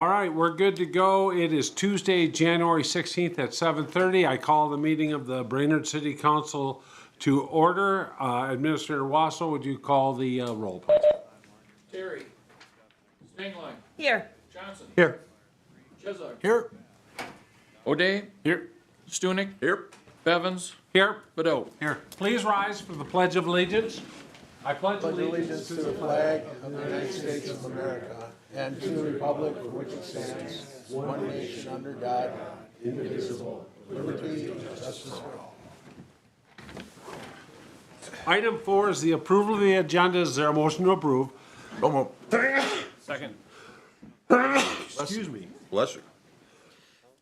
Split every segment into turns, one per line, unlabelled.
All right, we're good to go. It is Tuesday, January 16th at 7:30. I call the meeting of the Brainerd City Council to order. Administrator Wassel, would you call the roll, please?
Terry. Stengline.
Here.
Johnson.
Here.
Chizuk.
Here.
O'Day.
Here.
Stunek.
Here.
Bevins.
Here.
Bedell.
Here. Please rise for the Pledge of Allegiance. I pledge allegiance
To the flag of the United States of America and to the republic for which it stands, one nation under God, indivisible, liberty and justice for all.
Item 4 is the approval of the agenda. Is there a motion to approve?
So moved.
Second.
Excuse me.
Bless you.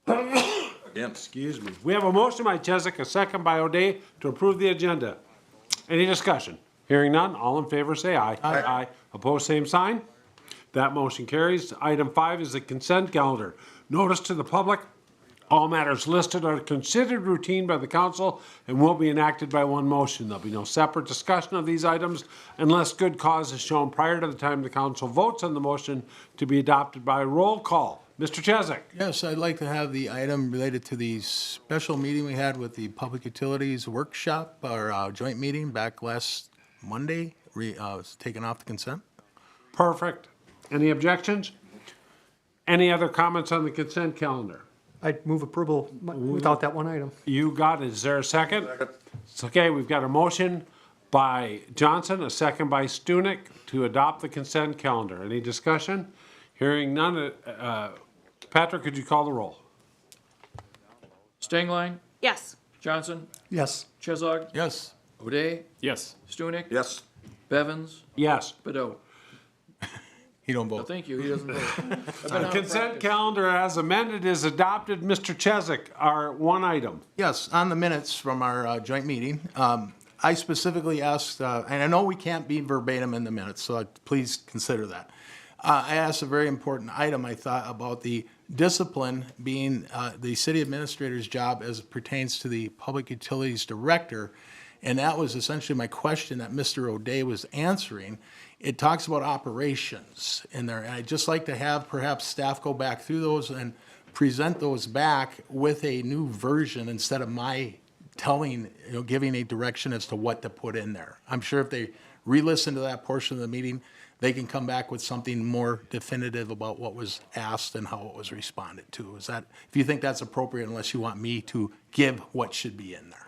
Again.
Excuse me. We have a motion by Chesak, a second by O'Day to approve the agenda. Any discussion? Hearing none, all in favor say aye. Aye. Opposed, same sign. That motion carries. Item 5 is the consent calendar. Notice to the public, all matters listed are considered routine by the council and will be enacted by one motion. There'll be no separate discussion of these items unless good cause is shown prior to the time the council votes on the motion to be adopted by roll call. Mr. Chesak.
Yes, I'd like to have the item related to the special meeting we had with the Public Utilities Workshop, our joint meeting back last Monday, was taken off the consent.
Perfect. Any objections? Any other comments on the consent calendar?
I'd move approval without that one item.
You got it. Is there a second? It's okay. We've got a motion by Johnson, a second by Stunek to adopt the consent calendar. Any discussion? Hearing none. Patrick, could you call the roll?
Stengline.
Yes.
Johnson.
Yes.
Chizuk.
Yes.
O'Day.
Yes.
Stunek.
Yes.
Bevins.
Yes.
Bedell.
He don't
Oh,
vote.
thank you. He doesn't vote.
The consent calendar as amended is adopted. Mr. Chesak, our one item.
Yes, on the minutes from our joint meeting, I specifically asked, and I know we can't be verbatim in the minutes, so please consider that. I asked a very important item, I thought, about the discipline being the city administrator's job as it pertains to the public utilities director. And that was essentially my question that Mr. O'Day was answering. It talks about operations in there, and I'd just like to have perhaps staff go back through those and present those back with a new version instead of my telling, giving a direction as to what to put in there. I'm sure if they re-listen to that portion of the meeting, they can come back with something more definitive about what was asked and how it was responded to. Is that, if you think that's appropriate, unless you want me to give what should be in there?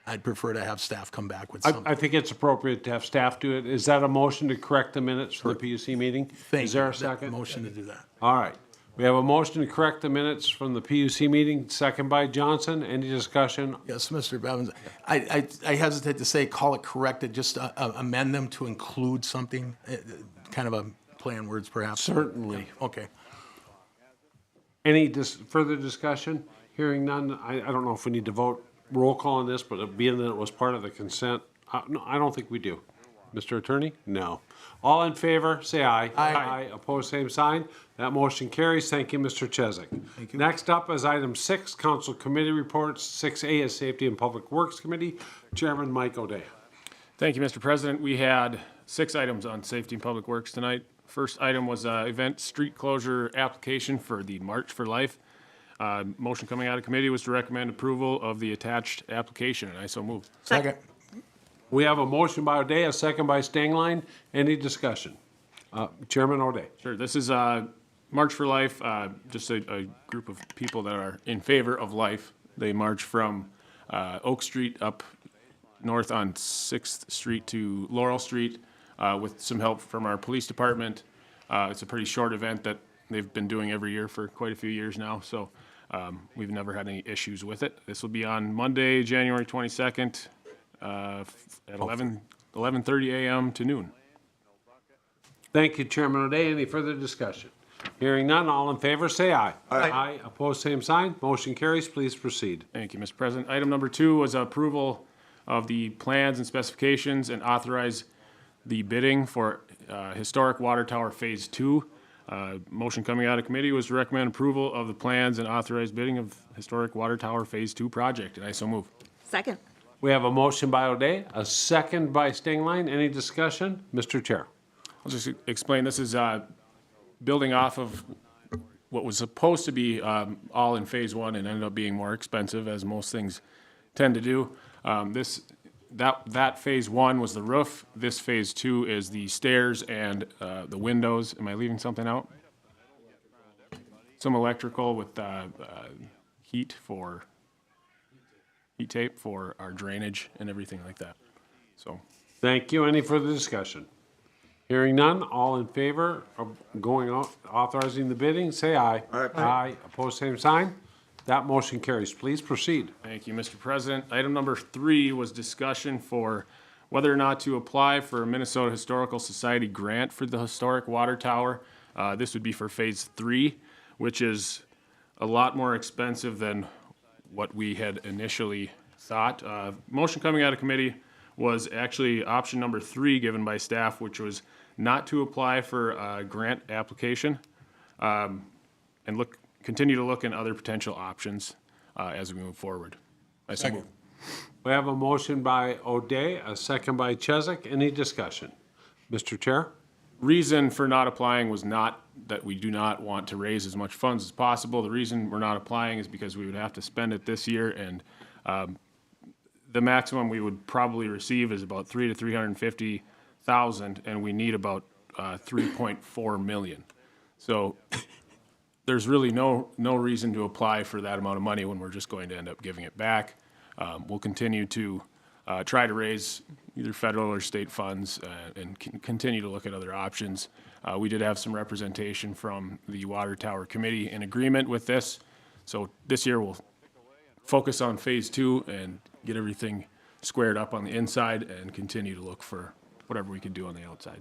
I'd prefer to have staff come back with something.
I think it's appropriate to have staff do it. Is that a motion to correct the minutes for the PUC meeting?
Thank
Is there
you.
a second?
Motion to do that.
All right. We have a motion to correct the minutes from the PUC meeting, second by Johnson. Any discussion?
Yes, Mr. Bevins. I hesitate to say call it corrected, just amend them to include something, kind of a play on words perhaps.
Certainly.
Okay.
Any further discussion? Hearing none, I don't know if we need to vote roll call on this, but being that it was part of the consent, no, I don't think we do. Mr. Attorney? No. All in favor, say aye.
Aye.
Opposed, same sign. That motion carries. Thank you, Mr. Chesak.
Thank you.
Next up is item 6, council committee reports. 6A is Safety and Public Works Committee. Chairman Mike O'Day.
Thank you, Mr. President. We had 6 items on safety and public works tonight. First item was event street closure application for the March for Life. Motion coming out of committee was to recommend approval of the attached application, and I so move.
Second.
We have a motion by O'Day, a second by Stengline. Any discussion? Chairman O'Day.
Sure. This is March for Life, just a group of people that are in favor of life. They march from Oak Street up north on 6th Street to Laurel Street with some help from our police department. It's a pretty short event that they've been doing every year for quite a few years now, so we've never had any issues with it. This will be on Monday, January 22nd at 11:30 a.m. to noon.
Thank you, Chairman O'Day. Any further discussion? Hearing none, all in favor, say aye. Aye. Opposed, same sign. Motion carries. Please proceed.
Thank you, Mr. President. Item number 2 was approval of the plans and specifications and authorize the bidding for historic water tower phase 2. Motion coming out of committee was to recommend approval of the plans and authorize bidding of historic water tower phase 2 project, and I so move.
Second.
We have a motion by O'Day, a second by Stengline. Any discussion? Mr. Chair.
I'll just explain, this is building off of what was supposed to be all in phase one and ended up being more expensive, as most things tend to do. That phase one was the roof. This phase two is the stairs and the windows. Am I leaving something out? Some electrical with heat tape for our drainage and everything like that. So,
Thank you. Any further discussion? Hearing none, all in favor of authorizing the bidding, say aye.
Aye.
Aye. Opposed, same sign. That motion carries. Please proceed.
thank you, Mr. President. Item number 3 was discussion for whether or not to apply for a Minnesota Historical Society grant for the historic water tower. This would be for phase 3, which is a lot more expensive than what we had initially thought. Motion coming out of committee was actually option number 3 given by staff, which was not to apply for a grant application, and continue to look in other potential options as we move forward. I so move.
We have a motion by O'Day, a second by Chesak. Any discussion? Mr. Chair?
Reason for not applying was not that we do not want to raise as much funds as possible. The reason we're not applying is because we would have to spend it this year, and the maximum we would probably receive is about $300,000 to $350,000, and we need about $3.4 million. So there's really no reason to apply for that amount of money when we're just going to end up giving it back. We'll continue to try to raise either federal or state funds and continue to look at other options. We did have some representation from the Water Tower Committee in agreement with this. So this year we'll focus on phase 2 and get everything squared up on the inside and continue to look for whatever we can do on the outside.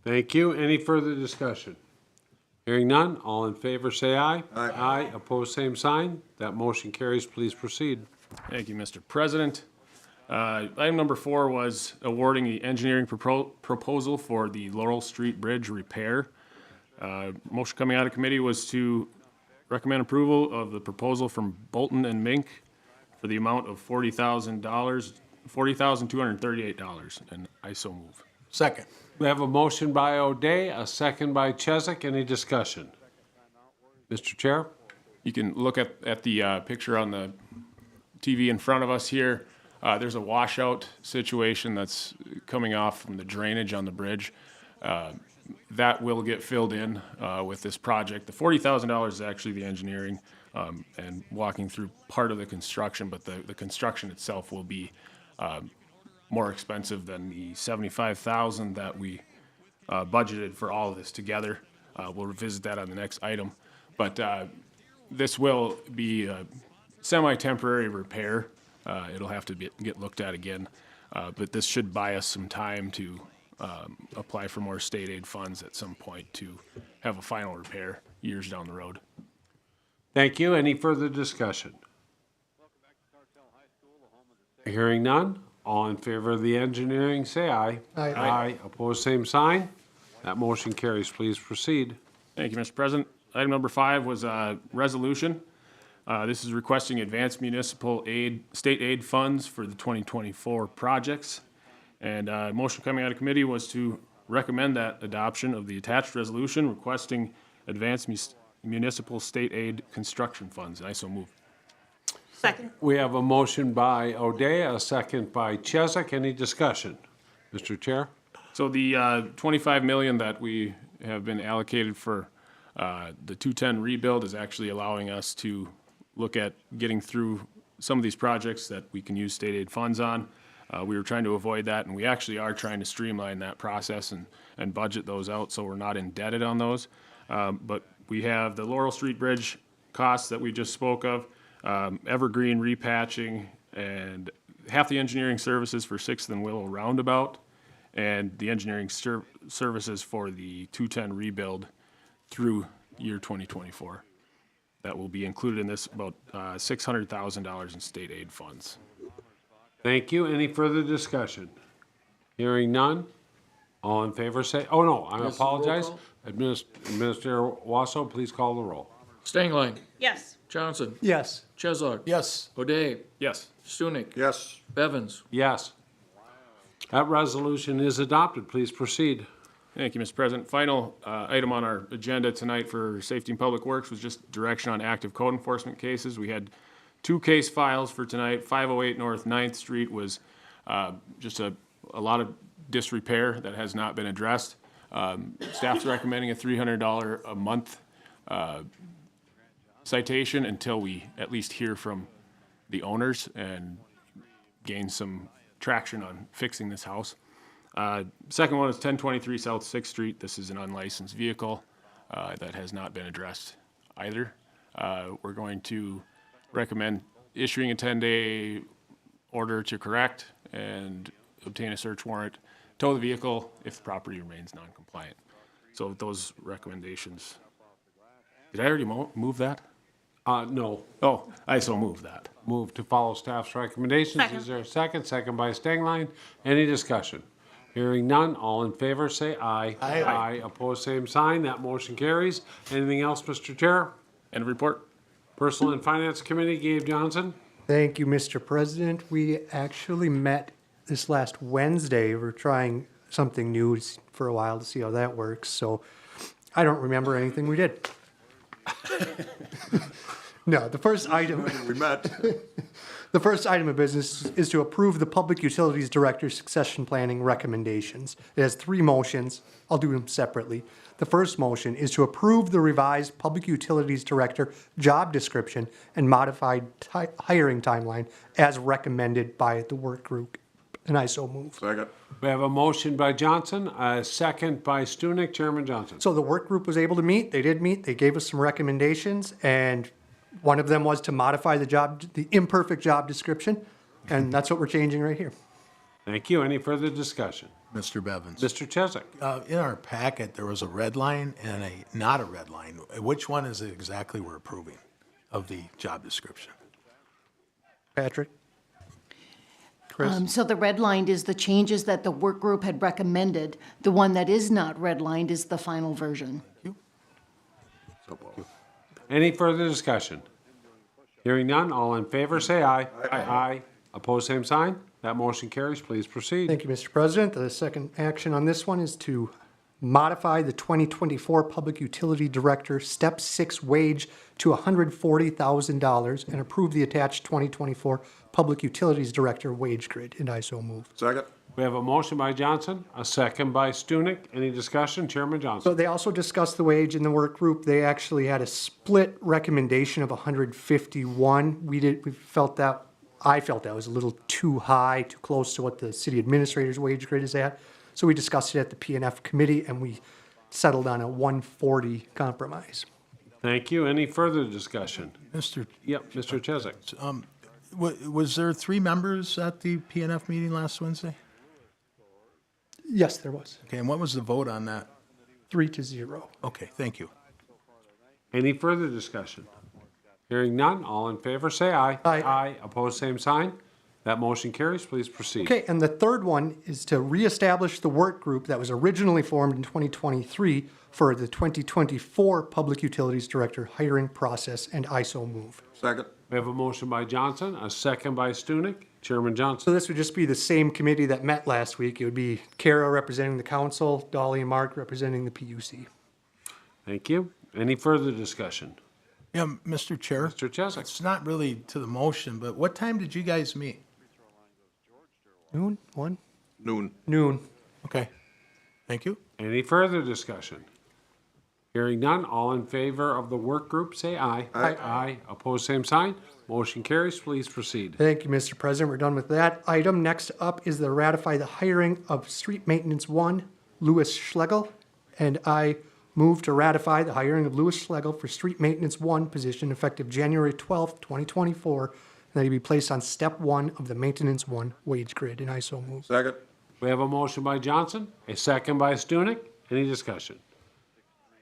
Thank you. Any further discussion? Hearing none, all in favor say aye.
Aye.
Aye. Opposed, same sign. That motion carries. Please proceed.
Thank you, Mr. President. Item number 4 was awarding the engineering proposal for the Laurel Street Bridge repair. Motion coming out of committee was to recommend approval of the proposal from Bolton and Mink for the amount of $40,238, and I so move.
Second.
We have a motion by O'Day, a second by Chesak. Any discussion? Mr. Chair?
You can look at the picture on the TV in front of us here. There's a washout situation that's coming off from the drainage on the bridge. That will get filled in with this project. The $40,000 is actually the engineering and walking through part of the construction, but the construction itself will be more expensive than the $75,000 that we budgeted for all of this together. We'll revisit that on the next item. But this will be a semi-temporary repair. It'll have to get looked at again, but this should buy us some time to apply for more state aid funds at some point to have a final repair years down the road.
Thank you. Any further discussion? Hearing none, all in favor of the engineering, say aye.
Aye.
Aye. Opposed, same sign. That motion carries. Please proceed.
Thank you, Mr. President. Item number 5 was a resolution. This is requesting advanced municipal aid, state aid funds for the 2024 projects. And motion coming out of committee was to recommend that adoption of the attached resolution requesting advanced municipal state aid construction funds. And I so move.
Second.
We have a motion by O'Day, a second by Chesak. Any discussion? Mr. Chair?
So the $25 million that we have been allocated for the 210 rebuild is actually allowing us to look at getting through some of these projects that we can use state aid funds on. We were trying to avoid that, and we actually are trying to streamline that process and budget those out so we're not indebted on those. But we have the Laurel Street Bridge costs that we just spoke of, evergreen repatching, and half the engineering services for 6th and Willow Roundabout, and the engineering services for the 210 rebuild through year 2024. That will be included in this, about $600,000 in state aid funds.
Thank you. Any further discussion? Hearing none, all in favor say, oh no, I apologize. Administrator Wasso, please call the roll.
Stengline,
Yes.
Johnson,
Yes.
Chezak,
Yes.
O'Day,
Yes.
Stunek,
Yes.
Bevins.
Yes. That resolution is adopted. Please proceed.
Thank you, Mr. President. Final item on our agenda tonight for Safety and Public Works was just direction on active code enforcement cases. We had 2 case files for tonight. 508 North 9th Street was just a lot of disrepair that has not been addressed. Staff's recommending a $300 a month citation until we at least hear from the owners and gain some traction on fixing this house. Second one is 1023 South 6th Street. This is an unlicensed vehicle that has not been addressed either. We're going to recommend issuing a 10-day order to correct and obtain a search warrant, tow the vehicle if the property remains non-compliant. So with those recommendations, did I already move that?
No.
Oh, I so move that.
Move to follow staff's recommendations. Is there a second? Second by Stengline. Any discussion? Hearing none, all in favor say aye.
Aye.
Aye, opposed, same sign. That motion carries. Anything else, Mr. Chair?
End of report.
Personal and Finance Committee, Gabe Johnson.
Thank you, Mr. President. We actually met this last Wednesday. We're trying something new for a while to see how that works. So I don't remember anything we did. No, the first item.
We met.
The first item of business is to approve the Public Utilities Director's succession planning recommendations. It has 3 motions. I'll do them separately. The first motion is to approve the revised Public Utilities Director job description and modified hiring timeline as recommended by the work group, and I so move.
Second.
We have a motion by Johnson, a second by Stunek. Chairman Johnson.
So the work group was able to meet. They did meet. They gave us some recommendations, and one of them was to modify the imperfect job description, and that's what we're changing right here.
Thank you. Any further discussion?
Mr. Bevins.
Mr. Chesak.
In our packet, there was a red line and not a red line. Which one is it exactly we're approving of the job description?
Patrick? Chris?
So the red line is the changes that the work group had recommended. The one that is not redlined is the final version.
Any further discussion? Hearing none, all in favor say aye. Aye. Opposed, same sign. That motion carries. Please proceed.
Thank you, Mr. President. The second action on this one is to modify the 2024 Public Utility Director Step 6 wage to $140,000 and approve the attached 2024 Public Utilities Director wage grid, and I so move.
Second.
We have a motion by Johnson, a second by Stunek. Any discussion? Chairman
So
Johnson.
they also discussed the wage in the work group. They actually had a split recommendation of 151. I felt that was a little too high, too close to what the city administrator's wage grade is at. So we discussed it at the P&F committee, and we settled on a 140 compromise.
Thank you. Any further discussion?
Mr.
Yep, Mr. Chesak.
Was there 3 members at the P&F meeting last Wednesday?
Yes, there was.
Okay, and what was the vote on that?
3-0.
Okay, thank you.
Any further discussion? Hearing none, all in favor say aye.
Aye.
Aye. Opposed, same sign. That motion carries. Please proceed.
Okay, and the third one is to reestablish the work group that was originally formed in 2023 for the 2024 Public Utilities Director hiring process, and I so move.
Second.
We have a motion by Johnson, a second by Stunek. Chairman Johnson.
So this would just be the same committee that met last week. It would be Kara representing the council, Dolly and Mark representing the PUC.
Thank you. Any further discussion?
Yeah, Mr. Chair.
Mr. Chesak.
It's not really to the motion, but what time did you guys meet?
Noon? 1?
Noon.
Noon.
Okay, thank you.
Any further discussion? Hearing none, all in favor of the work group, say aye.
Aye.
Aye. Opposed, same sign. Motion carries. Please proceed.
Thank you, Mr. President. We're done with that item. Next up is to ratify the hiring of Street Maintenance 1, Louis Schlegel. And I move to ratify the hiring of Louis Schlegel for Street Maintenance 1 position effective January 12th, 2024. And that he be placed on Step 1 of the Maintenance 1 wage grid. And I so move.
Second.
We have a motion by Johnson, a second by Stunek. Any discussion?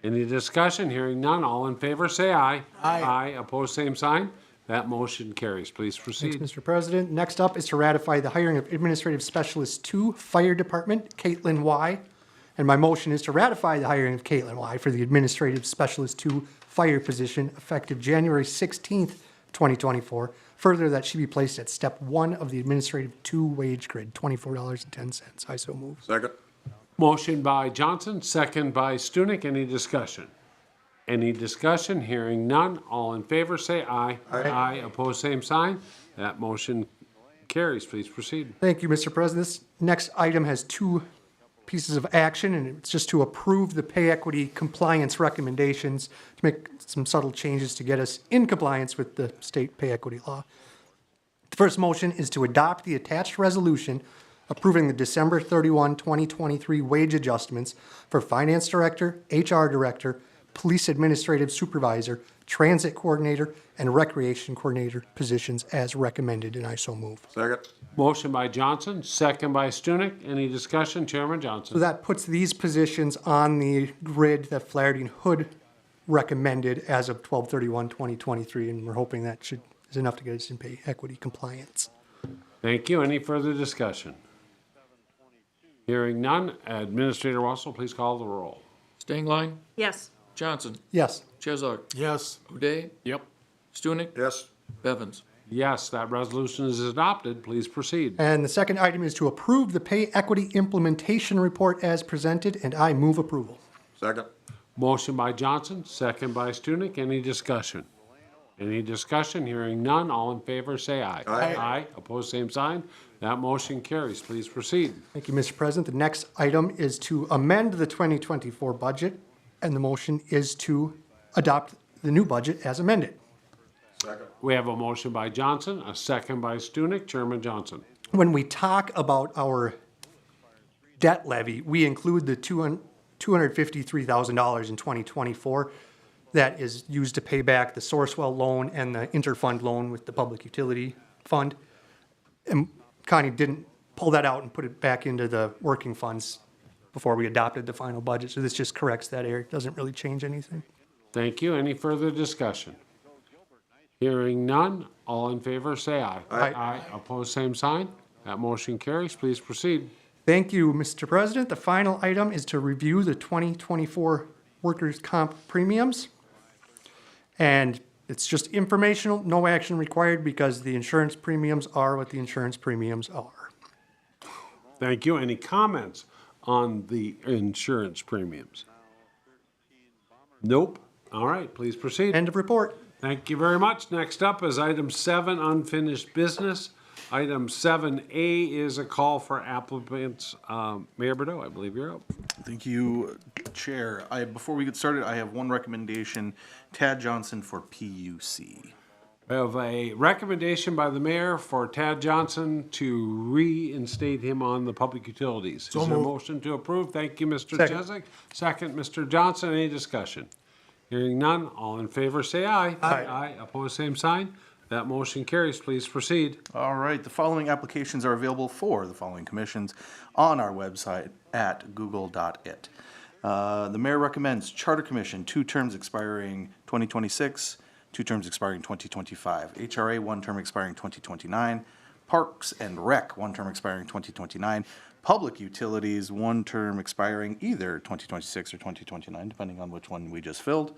Any discussion? Hearing none, all in favor say aye.
Aye.
Aye. Opposed, same sign. That motion carries. Please
Thanks,
proceed.
Mr. President. Next up is to ratify the hiring of Administrative Specialist 2, Fire Department, Caitlin Y. And my motion is to ratify the hiring of Caitlin Y. for the Administrative Specialist 2 fire position effective January 16th, 2024. Further, that she be placed at Step 1 of the Administrative 2 wage grid, $24.10. I so move.
Second.
Motion by Johnson, second by Stunek. Any discussion? Any discussion? Hearing none. All in favor, say aye. Aye. Opposed, same sign. That motion carries. Please proceed.
Thank you, Mr. President. This next item has two pieces of action, and it's just to approve the pay equity compliance recommendations to make some subtle changes to get us in compliance with the state pay equity law. The first motion is to adopt the attached resolution approving the December 31, 2023 wage adjustments for Finance Director, HR Director, Police Administrative Supervisor, Transit Coordinator, and Recreation Coordinator positions as recommended, and I so move.
Second.
Motion by Johnson, second by Stunek. Any discussion? Chairman
So
Johnson.
that puts these positions on the grid that Flaherty and Hood recommended as of 12/31/2023, and we're hoping that is enough to get us in pay equity compliance.
Thank you. Any further discussion? Hearing none. Administrator Russell, please call the roll.
Stengline,
Yes.
Johnson,
Yes.
Chezak,
Yes.
Uday,
Yep.
Stunek,
Yes.
Bevins.
Yes, that resolution is adopted. Please proceed.
And the second item is to approve the pay equity implementation report as presented, and I move approval.
Second.
Motion by Johnson, second by Stunek. Any discussion? Any discussion? Hearing none. All in favor, say aye.
Aye.
Aye. Opposed, same sign. That motion carries. Please proceed.
Thank you, Mr. President. The next item is to amend the 2024 budget, and the motion is to adopt the new budget as amended.
Second.
We have a motion by Johnson, a second by Stunek. Chairman Johnson.
When we talk about our debt levy, we include the $253,000 in 2024 that is used to pay back the Sourcewell loan and the interfund loan with the Public Utility Fund. And Connie didn't pull that out and put it back into the working funds before we adopted the final budget, so this just corrects that error. It doesn't really change anything.
Thank you. Any further discussion? Hearing none. All in favor, say aye.
Aye.
Aye. Opposed, same sign. That motion carries. Please proceed.
Thank you, Mr. President. The final item is to review the 2024 workers' comp premiums. And it's just informational, no action required because the insurance premiums are what the insurance premiums are.
Thank you. Any comments on the insurance premiums? Nope. All right, please proceed.
End of report.
Thank you very much. Next up is item 7, unfinished business. Item 7A is a call for applicants. Mayor Bordeaux, I believe you're up.
Thank you, Chair. Before we get started, I have one recommendation, Tad Johnson for PUC.
We have a recommendation by the mayor for Tad Johnson to reinstate him on the public utilities. Is there a motion to approve? Thank you, Mr.
Second.
Chesak. Second, Mr. Johnson. Any discussion? Hearing none. All in favor, say aye.
Aye.
Aye. Opposed, same sign. That motion carries. Please proceed.
All right, the following applications are available for the following commissions on our website at google.it. The mayor recommends Charter Commission, 2 terms expiring 2026, 2 terms expiring 2025. HRA, 1 term expiring 2029. Parks and Rec, 1 term expiring 2029. Public Utilities, 1 term expiring either 2026 or 2029, depending on which one we just filled.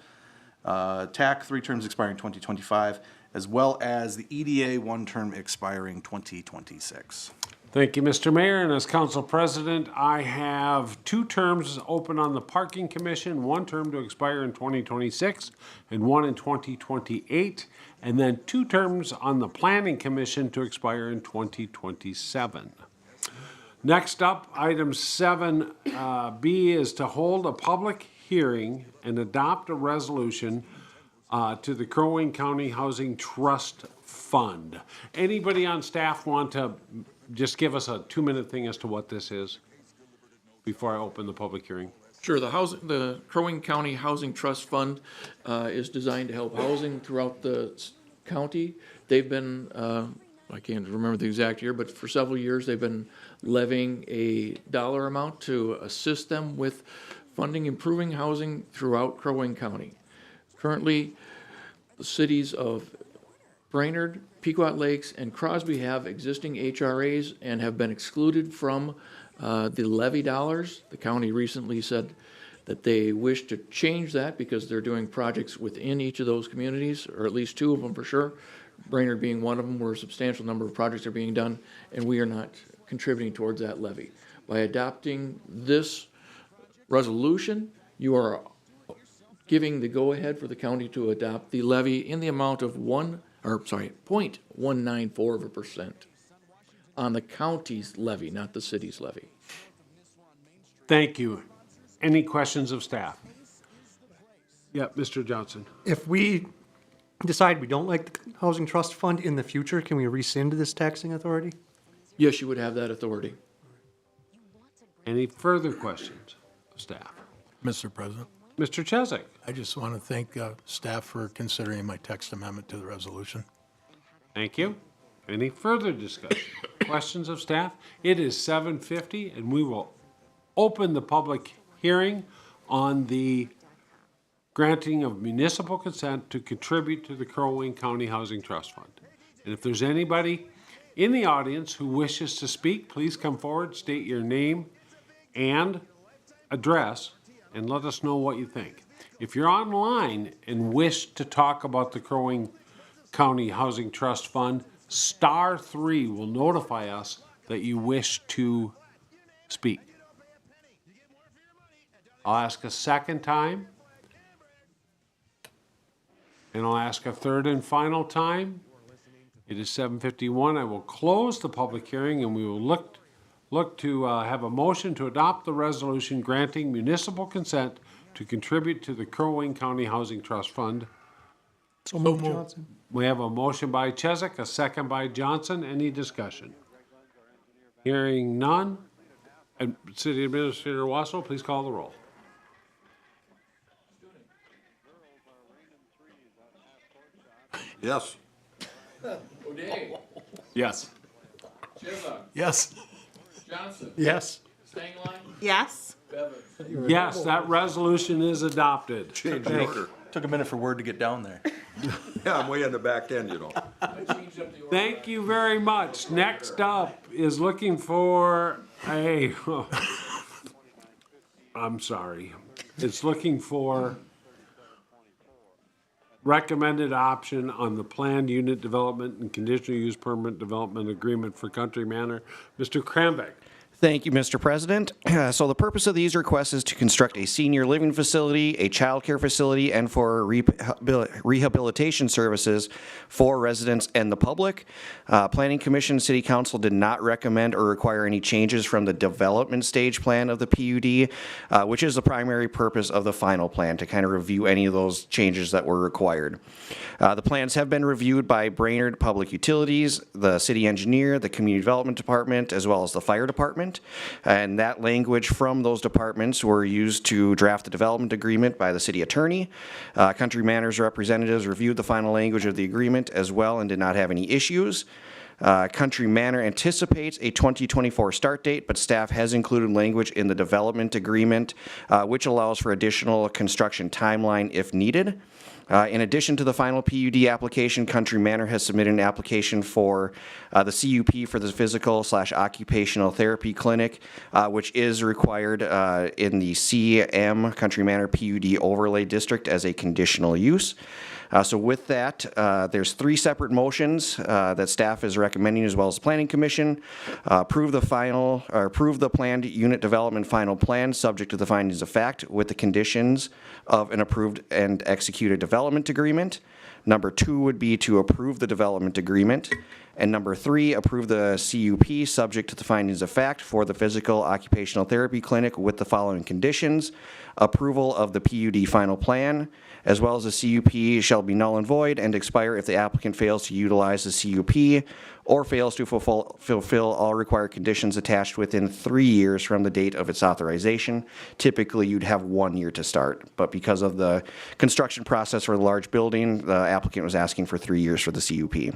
TAC, 3 terms expiring 2025, as well as the EDA, 1 term expiring 2026.
Thank you, Mr. Mayor. And as council president, I have 2 terms open on the Parking Commission, 1 term to expire in 2026 and 1 in 2028, and then 2 terms on the Planning Commission to expire in 2027. Next up, item 7B is to hold a public hearing and adopt a resolution to the Crow Wing County Housing Trust Fund. Anybody on staff want to just give us a 2-minute thing as to what this is before I open the public hearing?
Sure, the Crow Wing County Housing Trust Fund is designed to help housing throughout the county. They've been, I can't remember the exact year, but for several years, they've been levying a dollar amount to assist them with funding improving housing throughout Crow Wing County. Currently, the cities of Brainerd, Pequot Lakes, and Crosby have existing HRAs and have been excluded from the levy dollars. The county recently said that they wish to change that because they're doing projects within each of those communities, or at least 2 of them for sure. Brainerd being one of them, where a substantial number of projects are being done, and we are not contributing towards that levy. By adopting this resolution, you are giving the go-ahead for the county to adopt the levy in the amount of 0.194% on the county's levy, not the city's levy.
Thank you. Any questions of staff? Yep, Mr. Johnson.
If we decide we don't like the Housing Trust Fund in the future, can we rescind this taxing authority?
Yes, you would have that authority.
Any further questions of staff?
Mr. President,
Mr. Chesak?
I just want to thank staff for considering my text amendment to the resolution.
Thank you. Any further discussion? Questions of staff? It is 7:50, and we will open the public hearing on the granting of municipal consent to contribute to the Crow Wing County Housing Trust Fund. And if there's anybody in the audience who wishes to speak, please come forward, state your name and address, and let us know what you think. If you're online and wish to talk about the Crow Wing County Housing Trust Fund, *3 will notify us that you wish to speak. I'll ask a second time. And I'll ask a third and final time. It is 7:51. I will close the public hearing, and we will look to have a motion to adopt the resolution granting municipal consent to contribute to the Crow Wing County Housing Trust Fund.
So move, Johnson.
We have a motion by Chesak, a second by Johnson. Any discussion? Hearing none. City Administrator Wassel, please call the roll.
Yes.
O'Day.
Yes.
Chisholm.
Yes.
Johnson.
Yes.
Stengline.
Yes.
Bevins.
Yes, that resolution is adopted.
Change the order.
Took a minute for word to get down there.
Yeah, I'm way in the back end, you know.
Thank you very much. Next up is looking for a, I'm sorry. It's looking for recommended option on the planned unit development and conditional use permit development agreement for Country Manor. Mr. Krambeck.
Thank you, Mr. President. So the purpose of these requests is to construct a senior living facility, a child care facility, and for rehabilitation services for residents and the public. Planning Commission, City Council did not recommend or require any changes from the development stage plan of the PUD, which is the primary purpose of the final plan, to kind of review any of those changes that were required. The plans have been reviewed by Brainerd Public Utilities, the city engineer, the community development department, as well as the fire department. And that language from those departments were used to draft the development agreement by the city attorney. Country Manor's representatives reviewed the final language of the agreement as well and did not have any issues. Country Manor anticipates a 2024 start date, but staff has included language in the development agreement, which allows for additional construction timeline if needed. In addition to the final PUD application, Country Manor has submitted an application for the CUP for the physical/occupational therapy clinic, which is required in the CM Country Manor PUD overlay district as a conditional use. So with that, there's 3 separate motions that staff is recommending, as well as the Planning Commission. Approve the planned unit development final plan subject to the findings of fact with the conditions of an approved and executed development agreement. Number 2 would be to approve the development agreement. And number 3, approve the CUP subject to the findings of fact for the physical occupational therapy clinic with the following conditions. Approval of the PUD final plan, as well as the CUP shall be null and void and expire if the applicant fails to utilize the CUP or fails to fulfill all required conditions attached within 3 years from the date of its authorization. Typically, you'd have 1 year to start, but because of the construction process for the large building, the applicant was asking for 3 years for the CUP.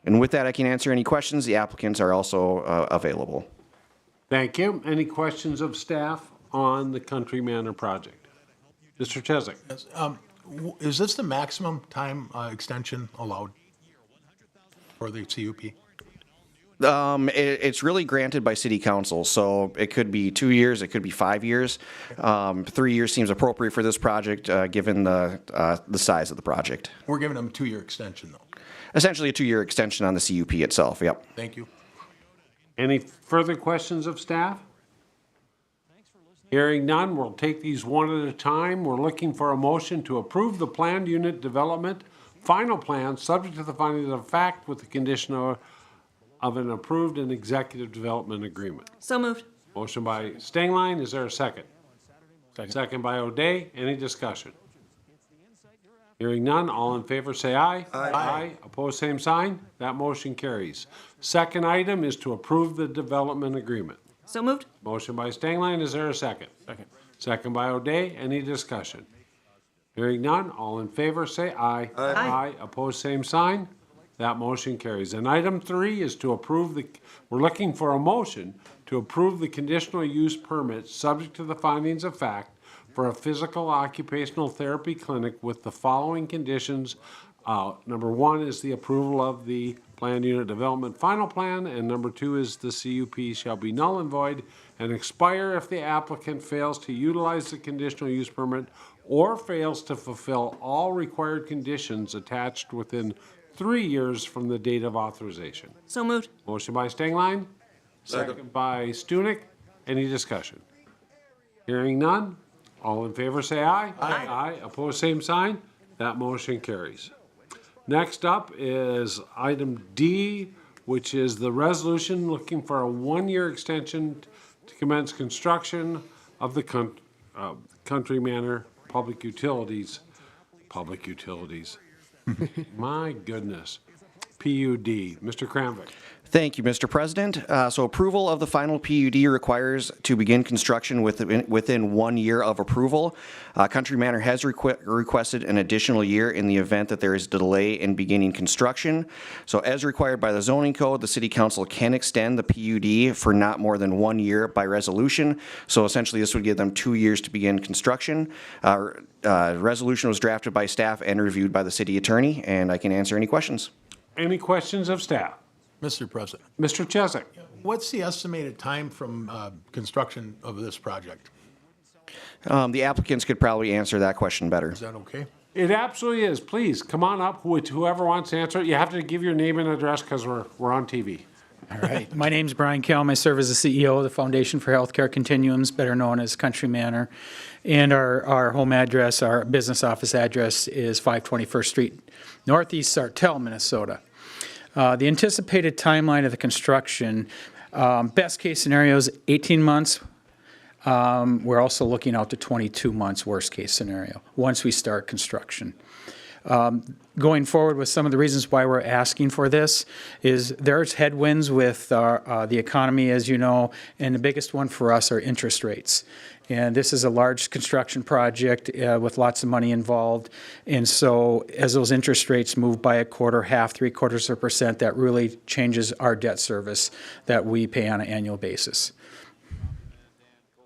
And with that, I can answer any questions. The applicants are also available.
Thank you. Any questions of staff on the Country Manor project? Mr. Chesak.
Is this the maximum time extension allowed for the CUP?
It's really granted by City Council, so it could be 2 years, it could be 5 years. 3 years seems appropriate for this project, given the size of the project.
We're giving them a 2-year extension, though.
Essentially a 2-year extension on the CUP itself, yep.
Thank you.
Any further questions of staff? Hearing none, we'll take these one at a time. We're looking for a motion to approve the planned unit development final plan, subject to the findings of fact with the condition of an approved and executive development agreement.
So moved.
Motion by Stengline, is there a second? Second by O'Day, any discussion? Hearing none, all in favor say aye. Aye. Opposed, same sign. That motion carries. Second item is to approve the development agreement.
So moved.
Motion by Stengline, is there a second?
Second.
Second by O'Day, any discussion? Hearing none, all in favor say aye. Aye. Opposed, same sign. That motion carries. And item 3 is to approve we're looking for a motion to approve the conditional use permit subject to the findings of fact for a physical occupational therapy clinic with the following conditions. Number 1 is the approval of the planned unit development final plan, and number 2 is the CUP shall be null and void and expire if the applicant fails to utilize the conditional use permit or fails to fulfill all required conditions attached within 3 years from the date of authorization.
So moved.
Motion by Stengline, second by Stunek. Any discussion? Hearing none, all in favor say aye. Aye. Opposed, same sign. That motion carries. Next up is item D, which is the resolution looking for a 1-year extension to commence construction of the Country Manor Public Utilities. My goodness. PUD. Mr. Kramvik.
Thank you, Mr. President. So approval of the final PUD requires to begin construction within 1 year of approval. Country Manor has requested an additional year in the event that there is delay in beginning construction. So as required by the zoning code, the City Council can extend the PUD for not more than 1 year by resolution. So essentially, this would give them 2 years to begin construction. Resolution was drafted by staff and reviewed by the city attorney, and I can answer any questions.
Any questions of staff?
Mr. President,
Mr. Chesak.
what's the estimated time from construction of this project?
The applicants could probably answer that question better.
Is that okay?
It absolutely is. Please, come on up. Whoever wants to answer it, you have to give your name and address because we're on TV.
All right. My name's Brian Kelm. I serve as the CEO of the Foundation for Healthcare Continuums, better known as Country Manor. And our home address, our business office address is 521st Street, Northeast Sartell, Minnesota. The anticipated timeline of the construction, best case scenario is 18 months. We're also looking out to 22 months, worst case scenario, once we start construction. Going forward with some of the reasons why we're asking for this is there's headwinds with the economy, as you know, and the biggest one for us are interest rates. And this is a large construction project with lots of money involved. And so as those interest rates move by a quarter, half, 0.75%, that really changes our debt service that we pay on an annual basis.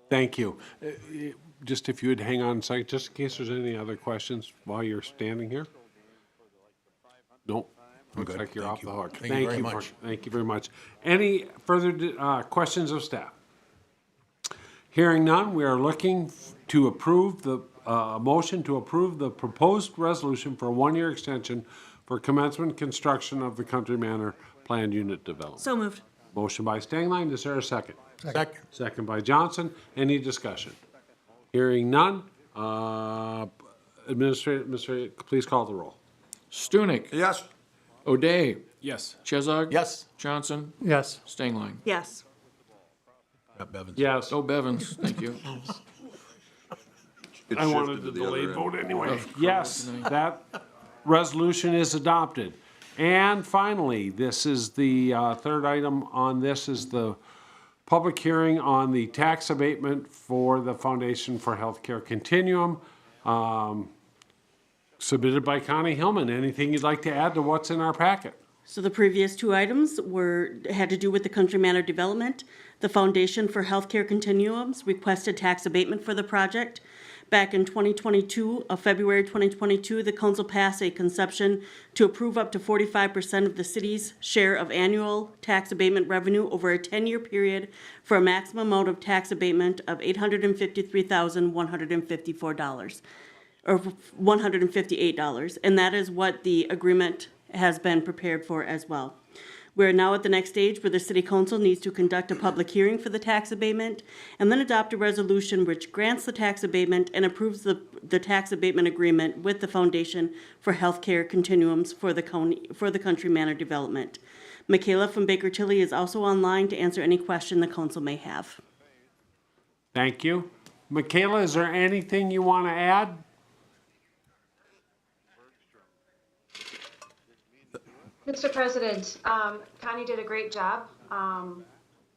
Thank you. Just if you would hang on a second, just in case there's any other questions while you're standing here. Nope. Looks
good.
like you're
Thank
off
you.
the hook.
Thank you very much.
Thank you very much. Any further questions of staff? Hearing none, we are looking to approve the motion to approve the proposed resolution for a 1-year extension for commencement construction of the Country Manor planned unit development.
So moved.
Motion by Stengline, is there a second?
Second.
Second by Johnson. Any discussion? Hearing none. Administrator, please call the roll.
Stunek.
Yes.
O'Day.
Yes.
Chezog.
Yes.
Johnson.
Yes.
Stengline.
Yes.
Bevins.
Yes.
Oh, Bevins, thank you.
It
I wanted
shifted
the
to the other
delayed
end.
vote anyway. Yes, that resolution is adopted. And finally, this is the third item on this is the public hearing on the tax abatement for the Foundation for Healthcare Continuum, submitted by Connie Hillman. Anything you'd like to add to what's in our packet?
So the previous two items had to do with the Country Manor development. The Foundation for Healthcare Continuums requested tax abatement for the project. Back in 2022, February 2022, the council passed a conception to approve up to 45% of the city's share of annual tax abatement revenue over a 10-year period for a maximum amount of tax abatement of $853,154, or $158, and that is what the agreement has been prepared for as well. We are now at the next stage where the city council needs to conduct a public hearing for the tax abatement and then adopt a resolution which grants the tax abatement and approves the tax abatement agreement with the Foundation for Healthcare Continuums for the Country Manor Development. Michaela from Baker Tilly is also online to answer any question the council may have.
Thank you. Michaela, is there anything you want to add?
Mr. President, Connie did a great job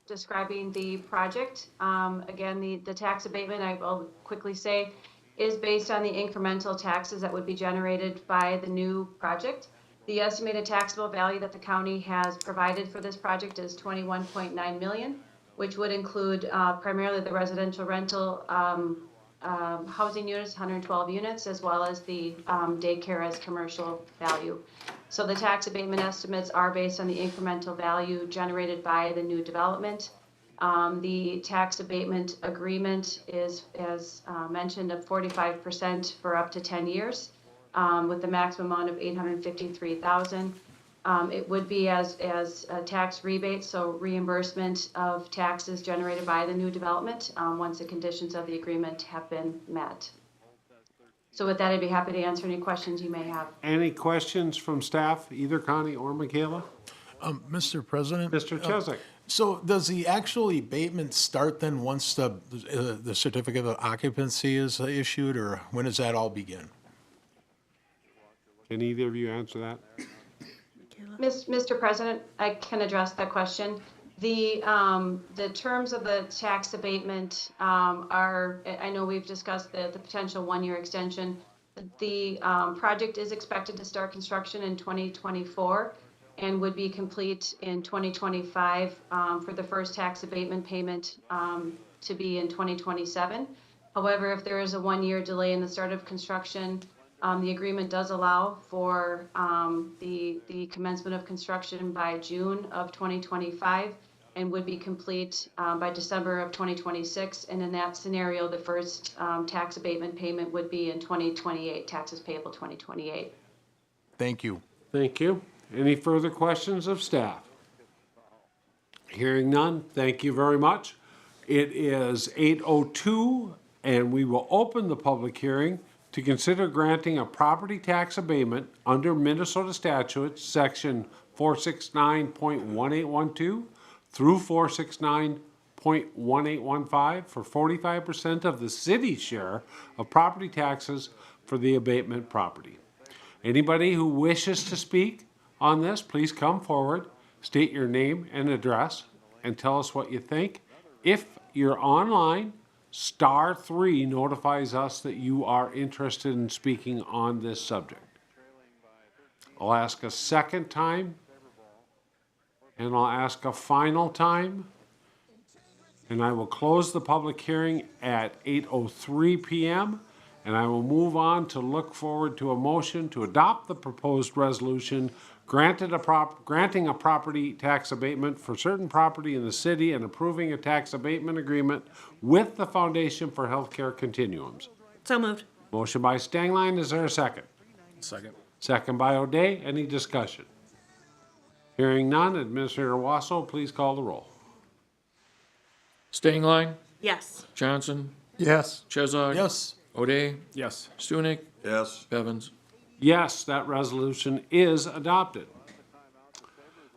describing the project. Again, the tax abatement, I will quickly say, is based on the incremental taxes that would be generated by the new project. The estimated taxable value that the county has provided for this project is $21.9 million, which would include primarily the residential rental housing units, 112 units, as well as the daycare as commercial value. So the tax abatement estimates are based on the incremental value generated by the new development. The tax abatement agreement is, as mentioned, of 45% for up to 10 years, with the maximum amount of $853,000. It would be as a tax rebate, so reimbursement of taxes generated by the new development once the conditions of the agreement have been met. So with that, I'd be happy to answer any questions you may have.
Any questions from staff, either Connie or Michaela?
Mr. President?
Mr. Chesak?
So does the actual abatement start then once the certificate of occupancy is issued, or when does that all begin?
Can either of you answer that?
Mr. President, I can address that question. The terms of the tax abatement are, I know we've discussed the potential one-year extension. The project is expected to start construction in 2024 and would be complete in 2025 for the first tax abatement payment to be in 2027. However, if there is a one-year delay in the start of construction, the agreement does allow for the commencement of construction by June of 2025 and would be complete by December of 2026. And in that scenario, the first tax abatement payment would be in 2028, taxes payable 2028.
Thank you.
Thank you. Any further questions of staff? Hearing none, thank you very much. It is 8:02, and we will open the public hearing to consider granting a property tax abatement under Minnesota statutes, section 469.1812 through 469.1815 for 45% of the city's share of property taxes for the abatement property. Anybody who wishes to speak on this, please come forward, state your name and address, and tell us what you think. If you're online, *3 notifies us that you are interested in speaking on this subject. I'll ask a second time, and I'll ask a final time, and I will close the public hearing at 8:03 p.m., and I will move on to look forward to a motion to adopt the proposed resolution granting a property tax abatement for certain property in the city and approving a tax abatement agreement with the Foundation for Healthcare Continuums.
So moved.
Motion by Stengline, is there a second?
Second.
Second by O'Day, any discussion? Hearing none, Administrator Wasso, please call the roll.
Stengline,
Yes.
Johnson,
Yes.
Chezak.
Yes.
O'Day,
Yes.
Stunek,
Yes.
Bevins.
Yes, that resolution is adopted.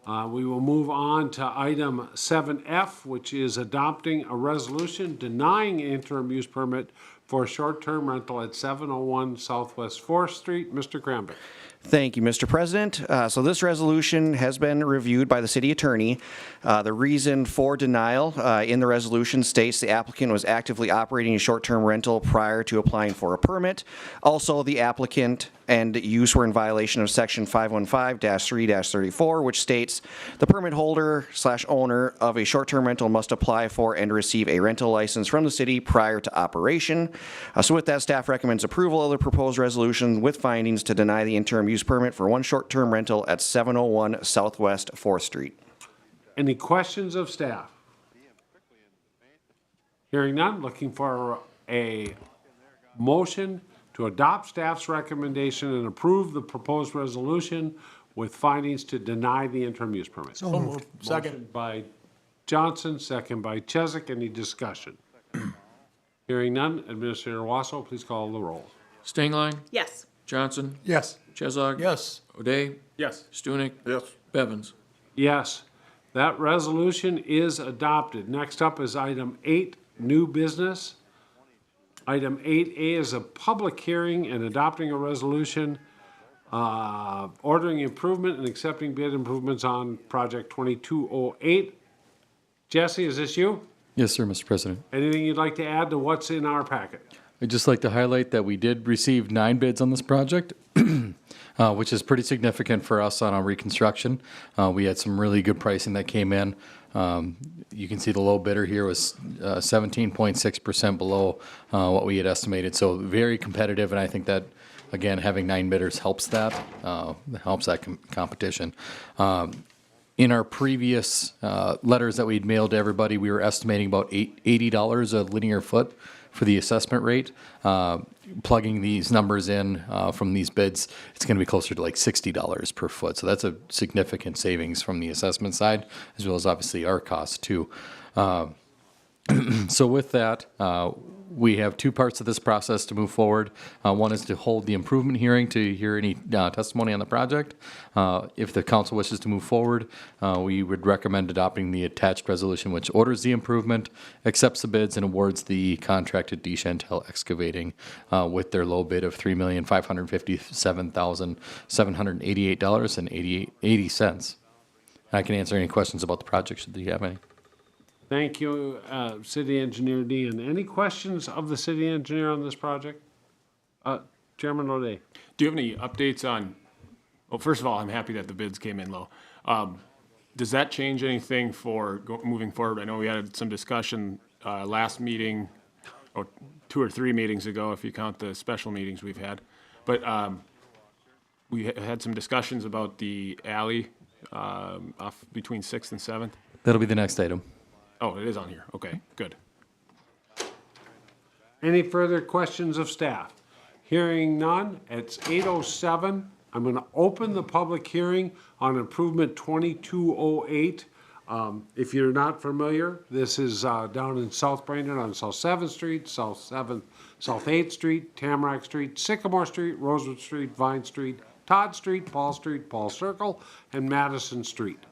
We will move on to item 7F, which is adopting a resolution denying interim use permit for a short-term rental at 701 Southwest 4th Street. Mr. Krambeck.
Thank you, Mr. President. So this resolution has been reviewed by the city attorney. The reason for denial in the resolution states the applicant was actively operating a short-term rental prior to applying for a permit. Also, the applicant and use were in violation of section 515-3-34, which states the permit holder / owner of a short-term rental must apply for and receive a rental license from the city prior to operation. So with that, staff recommends approval of the proposed resolution with findings to deny the interim use permit for one short-term rental at 701 Southwest 4th Street.
Any questions of staff? Hearing none, looking for a motion to to adopt staff's recommendation and approve the proposed resolution with findings to deny the interim use permit.
So moved. Second.
Motion by Johnson, second by Chesak. Any discussion? Hearing none, Administrator Wasso, please call the roll.
Stingline?
Yes.
Johnson?
Yes.
Chezak?
Yes.
O'Day?
Yes.
Stunek?
Yes.
Bevins?
Yes, that resolution is adopted. Next up is item 8, new business. Item 8A is a public hearing and adopting a resolution ordering improvement and accepting bid improvements on project 2208. Jesse, is this you?
Yes, sir, Mr. President.
Anything you'd like to add to what's in our packet?
I'd just like to highlight that we did receive 9 bids on this project, which is pretty significant for us on our reconstruction. We had some really good pricing that came in. You can see the low bidder here was 17.6% below what we had estimated, so very competitive, and I think that, again, having 9 bidders helps that, competition. In our previous letters that we'd mailed to everybody, we were estimating about $80 a linear foot for the assessment rate. Plugging these numbers in from these bids, it's going to be closer to like $60 per foot. So that's a significant savings from the assessment side, as well as obviously our costs too. So with that, we have 2 parts of this process to move forward. One is to hold the improvement hearing to hear any testimony on the project. If the council wishes to move forward, we would recommend adopting the attached resolution, which orders the improvement, accepts the bids, and awards the contract to Dechantel Excavating with their low bid of $3,557,788.80. I can answer any questions about the project should you have any.
Thank you, City Engineer Dean. Any questions of the city engineer on this project? Chairman O'Day.
Do you have any updates on, well, first of all, I'm happy that the bids came in low. Does that change anything for moving forward? I know we had some discussion last meeting, or 2 or 3 meetings ago, if you count the special meetings we've had. But we had some discussions about the alley off between 6th and 7th.
That'll be the next item.
Oh, it is on here. Okay, good.
Any further questions of staff? Hearing none, it's 8:07. I'm going to open the public hearing on improvement 2208. If you're not familiar, this is down in South Brainerd on South 7th Street, South 8th Street, Tamarack Street, Sycamore Street, Rosewood Street, Vine Street, Todd Street, Paul Circle, and Madison Street.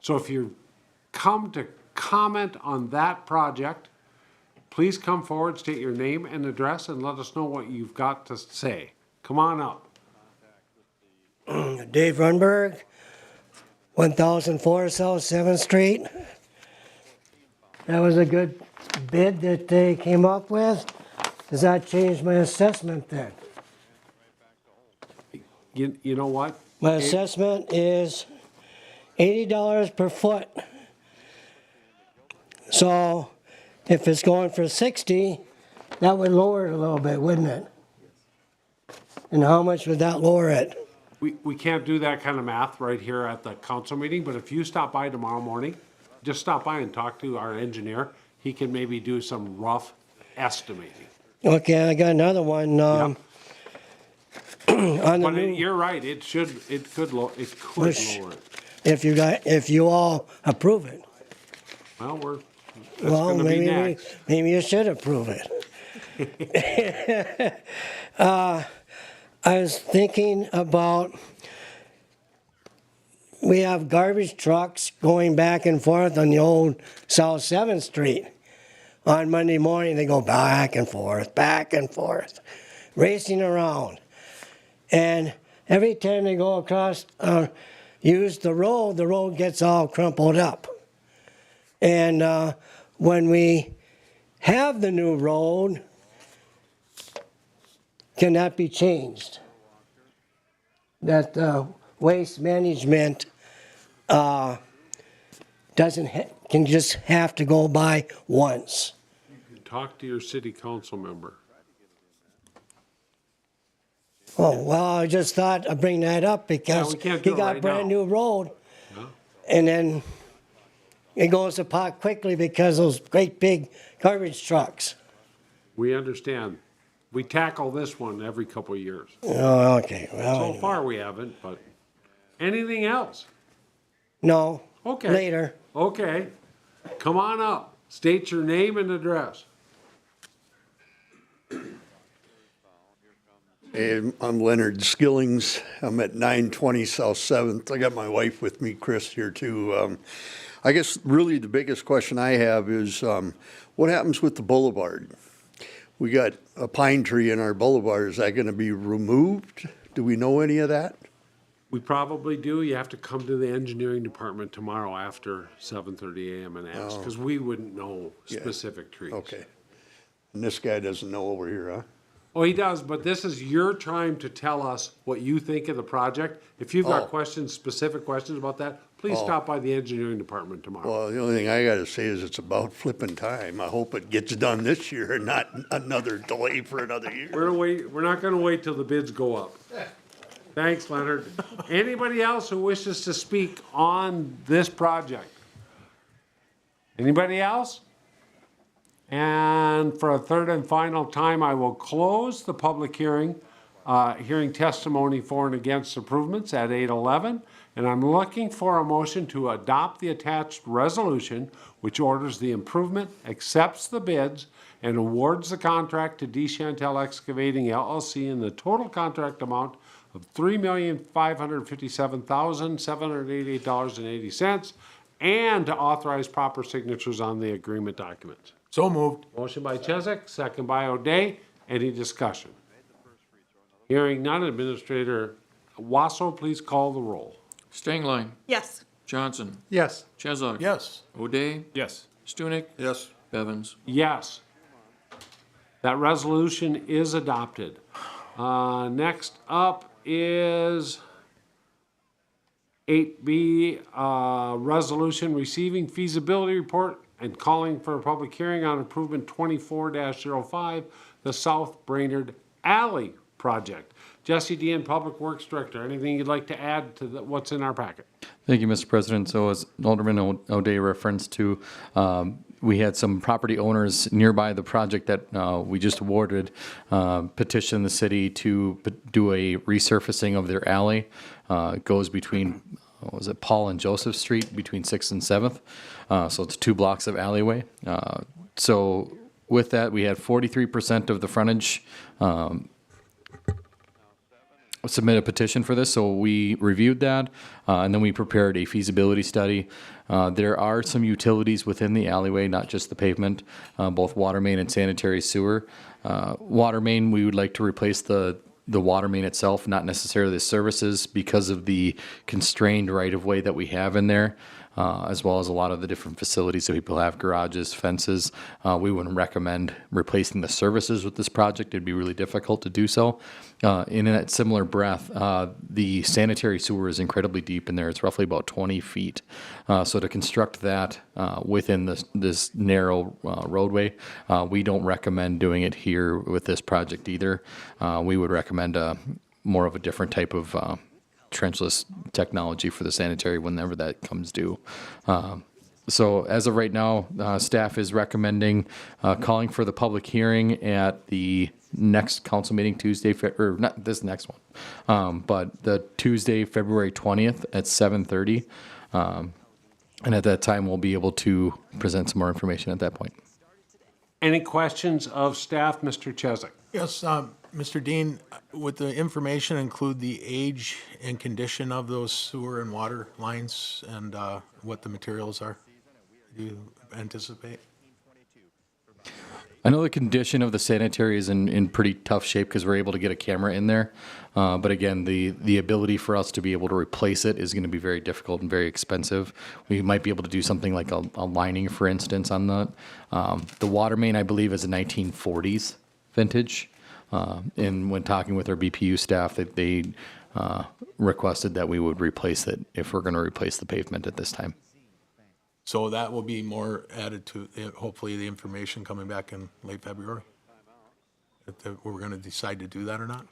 So if you come to comment on that project, please come forward, state your name and address, and let us know what you've got to say. Come on up.
Dave Runberg, 1004 South 7th Street. That was a good bid that they came up with. Does that change my assessment then?
You know what?
My assessment is $80 per foot. So if it's going for 60, that would lower it a little bit, wouldn't it? And how much would that lower it?
We can't do that kind of math right here at the council meeting, but if you stop by tomorrow morning, just stop by and talk to our engineer. He can maybe do some rough estimating.
Okay, I got another one.
Yep.
On the
But
new,
you're right, it could lower it.
if you all approve it.
Well, that's
Well,
gonna be
maybe
next.
maybe you should approve it. I was thinking about, we have garbage trucks going back and forth on the old South 7th Street. On Monday morning, they go back and forth, racing around. And every time they go across, use the road gets all crumpled up. And when we have the new road, can that be changed? That waste management can just have to go by once.
Talk to your city council member.
Oh, well, I just thought I'd bring that up because
we can't do
he
it
got
right
a brand
now.
new road.
Yeah.
And then it goes apart quickly because those great big garbage trucks.
We understand. We tackle this one every couple of years.
Oh, okay, well,
So far, we haven't, but anything else?
no.
Okay.
Later.
Okay. Come on up. State your name and address.
Hey, I'm Leonard Skillings. I'm at 920 South 7th. I got my wife with me, Chris, here too. I guess really the biggest question I have is what happens with the boulevard? We got a pine tree in our boulevard. Is that going to be removed? Do we know any of that?
We probably do. You have to come to the engineering department tomorrow after 7:30 a.m. and ask, because we wouldn't know specific trees.
Okay. And this guy doesn't know over here, huh?
Oh, he does, but this is your time to tell us what you think of the project. If you've got
Oh.
questions, specific questions about that, please stop by the engineering department tomorrow.
Well, the only thing I got to say is it's about flipping time. I hope it gets done this year and not another delay for another year.
We're not gonna wait till the bids go up. Thanks, Leonard. Anybody else who wishes to speak on this project? Anybody else? And for a third and final time, I will close the public hearing, hearing testimony for and against improvements at 8:11. And I'm looking for a motion to adopt the attached resolution, which orders the improvement, accepts the bids, and awards the contract to D. Chantel Excavating LLC in the total contract amount of $3,557,788.80, and to authorize proper signatures on the agreement documents.
So moved.
Motion by Chesak, second by O'Day. Any discussion? Hearing none, Administrator Wasso, please call the roll.
Stengline,
Yes.
Johnson,
Yes.
Chesak.
Yes.
O'Day,
Yes.
Stunek,
Yes.
Bevins.
Yes. That resolution is adopted. Next up is 8B, resolution receiving feasibility report and calling for a public hearing on improvement 24-05, the South Brainerd Alley project. Jesse Dean, Public Works Director, anything you'd like to add to what's in our packet?
Thank you, Mr. President. So as Alderman O'Day referenced to, we had some property owners nearby the project that we just awarded petition the city to do a resurfacing of their alley. It goes between, was it Paul and Joseph Street, between 6th and 7th. So it's 2 blocks of alleyway. So with that, we had 43% of the frontage submit a petition for this, so we reviewed that, and then we prepared a feasibility study. There are some utilities within the alleyway, not just the pavement, both water main and sanitary sewer. Water main, we would like to replace the water main itself, not necessarily the services, because of the constrained right-of-way that we have in there, as well as a lot of the different facilities that people have, garages, fences. We wouldn't recommend replacing the services with this project. It'd be really difficult to do so. In that similar breath, the sanitary sewer is incredibly deep in there. It's roughly about 20 feet. So to construct that within this narrow roadway, we don't recommend doing it here with this project either. We would recommend more of a different type of trenchless technology for the sanitary whenever that comes due. So as of right now, staff is recommending calling for the public hearing at the next council meeting Tuesday, or not this next one, but the Tuesday, February 20th at 7:30. And at that time, we'll be able to present some more information at that point.
Any questions of staff, Mr. Chesak?
Yes, Mr. Dean, would the information include the age and condition of those sewer and water lines and what the materials are? Do you anticipate?
I know the condition of the sanitary is in pretty tough shape because we're able to get a camera in there. But again, the ability for us to be able to replace it is going to be very difficult and very expensive. We might be able to do something like a lining, for instance, on that. The water main, I believe, is a 1940s vintage. And when talking with our BPU staff, that they requested that we would replace it if we're going to replace the pavement at this time.
So that will be more added to, hopefully, the information coming back in late February? If we're going to decide to do that or not?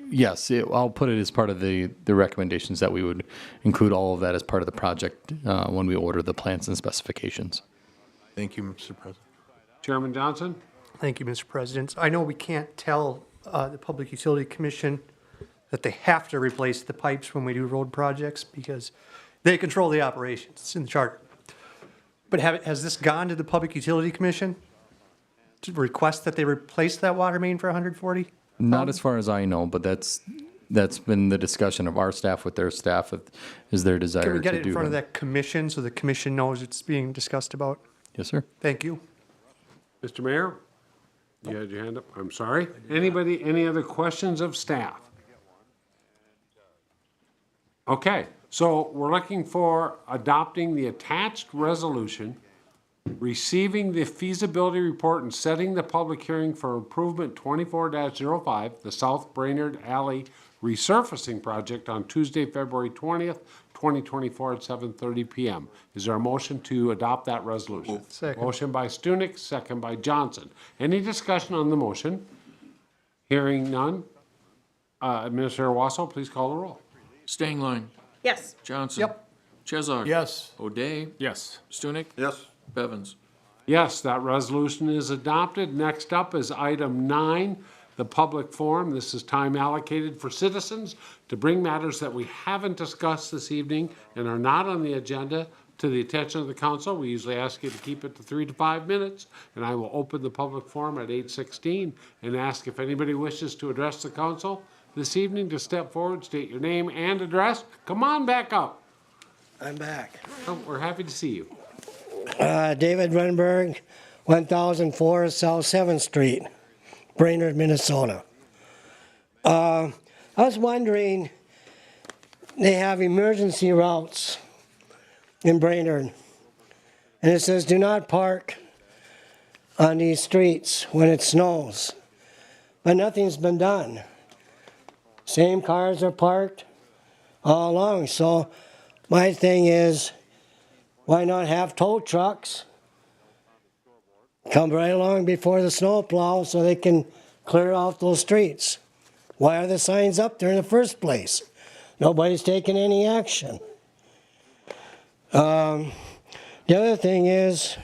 Yes, I'll put it as part of the recommendations that we would include all of that as part of the project when we order the plans and specifications.
Thank you, Mr. President.
Chairman Johnson?
Thank you, Mr. President. I know we can't tell the Public Utility Commission that they have to replace the pipes when we do road projects because they control the operations. It's in the charter. But has this gone to the Public Utility Commission to request that they replace that water main for 140?
Not as far as I know, but that's been the discussion of our staff with their staff, is their desire to do.
Can we get it in front of
that.
that commission so the commission knows it's being discussed about?
Yes, sir.
Thank you.
Mr. Mayor, you had your hand up. I'm sorry. Anybody, any other questions of staff? Okay, so we're looking for adopting the attached resolution, receiving the feasibility report and setting the public hearing for improvement 24-05, the South Brainerd Alley resurfacing project on Tuesday, February 20th, 2024 at 7:30 PM. Is there a motion to adopt that resolution?
Second.
Motion by Stunek, second by Johnson. Any discussion on the motion? Hearing none. Administrator Wasso, please call the roll.
Stangline,
Yes.
Johnson.
Yep.
Chezak.
Yes.
O'Day,
Yes.
Stunek,
Yes.
Bevins.
Yes, that resolution is adopted. Next up is item 9, the public forum. This is time allocated for citizens to bring matters that we haven't discussed this evening and are not on the agenda to the attention of the council. We usually ask you to keep it to 3 to 5 minutes, and I will open the public forum at 8:16 and ask if anybody wishes to address the council this evening to step forward, state your name and address. Come on back up.
I'm back.
Oh, we're happy to see you.
David Renberg, 1004 South 7th Street, Brainerd, Minnesota. I was wondering, they have emergency routes in Brainerd, and it says do not park on these streets when it snows, but nothing's been done. Same cars are parked all along, so my thing is, why not have tow trucks come right along before the snow plow so they can clear off those streets? Why are the signs up there in the first place? Nobody's taking any action. The other thing is,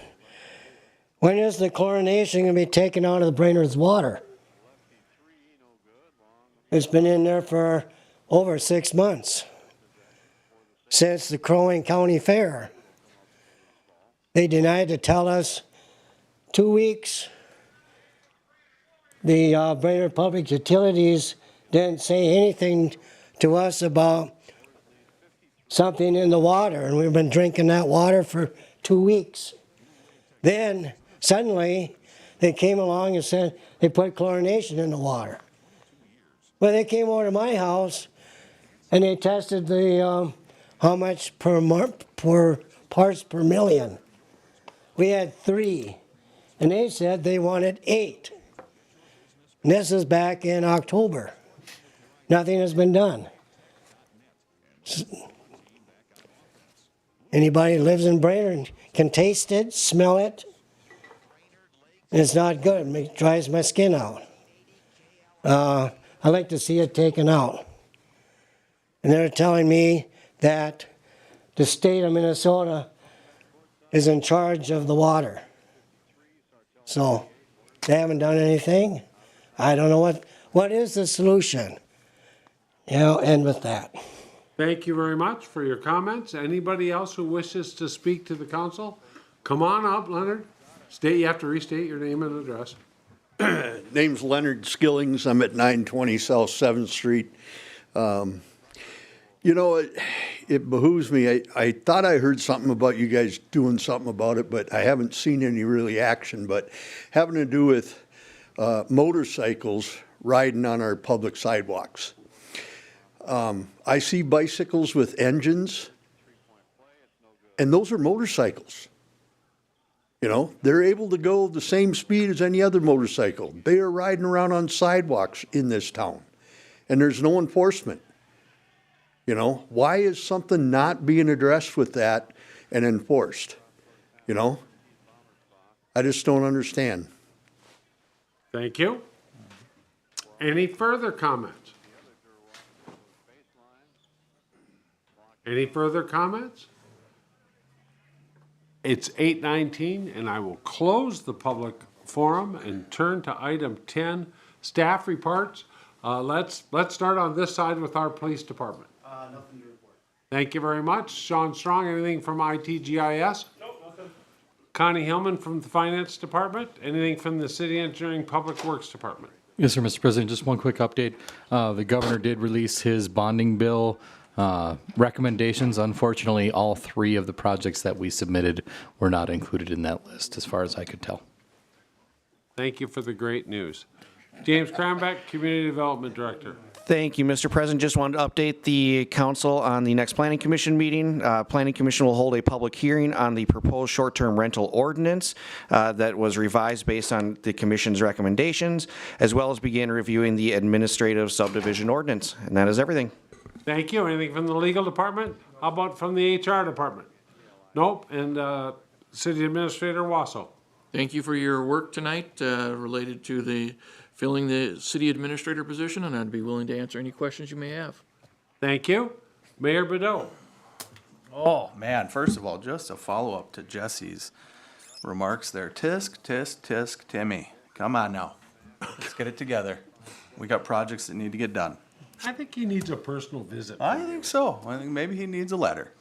when is the chlorination going to be taken out of the Brainerd's water? It's been in there for over 6 months, since the Crow Wing County Fair. They denied to tell us 2 weeks. The Brainerd Public Utilities didn't say anything to us about something in the water, and we've been drinking that water for 2 weeks. Then, suddenly, they came along and said they put chlorination in the water. Well, they came over to my house, and they tested the how much per parts per million. We had 3, and they said they wanted 8. And this is back in October. Nothing has been done. Anybody who lives in Brainerd can taste it, smell it. It's not good. It dries my skin out. I like to see it taken out. And they're telling me that the state of Minnesota is in charge of the water. So they haven't done anything. I don't know what is the solution. I'll end with that.
Thank you very much for your comments. Anybody else who wishes to speak to the council? Come on up, Leonard. You have to restate your name and address.
Name's Leonard Skillings. I'm at 920 South 7th Street. You know, it behooves me. I thought I heard something about you guys doing something about it, but I haven't seen any really action. But having to do with motorcycles riding on our public sidewalks. I see bicycles with engines, and those are motorcycles. You know, they're able to go the same speed as any other motorcycle. They are riding around on sidewalks in this town, and there's no enforcement. You know, why is something not being addressed with that and enforced? You know, I just don't understand.
Thank you. Any further comments? Any further comments? It's 8:19, and I will close the public forum and turn to item 10, staff reports. Let's start on this side with our police department.
Nothing to report.
Thank you very much. Sean Strong, anything from ITGIS?
Nope, nothing.
Connie Hillman from the finance department? Anything from the city engineering public works department?
Yes, sir, Mr. President, just one quick update. The governor did release his bonding bill recommendations. Unfortunately, all 3 of the projects that we submitted were not included in that list, as far as I could tell.
Thank you for the great news. James Cranbeck, Community Development Director.
Thank you, Mr. President. Just wanted to update the council on the next Planning Commission meeting. Planning Commission will hold a public hearing on the proposed short-term rental ordinance that was revised based on the commission's recommendations, as well as begin reviewing the administrative subdivision ordinance. And that is everything.
Thank you. Anything from the legal department? How about from the HR department? Nope. And City Administrator Wasso.
Thank you for your work tonight related to the filling the city administrator position, and I'd be willing to answer any questions you may have.
Thank you. Mayor Bedell.
Oh, man, first of all, just a follow-up to Jesse's remarks there. Tisk, tisk, tisk, Timmy. Come on now. Let's get it together. We got projects that need to get done.
I think he needs a personal visit.
I think so. I think maybe he needs a letter.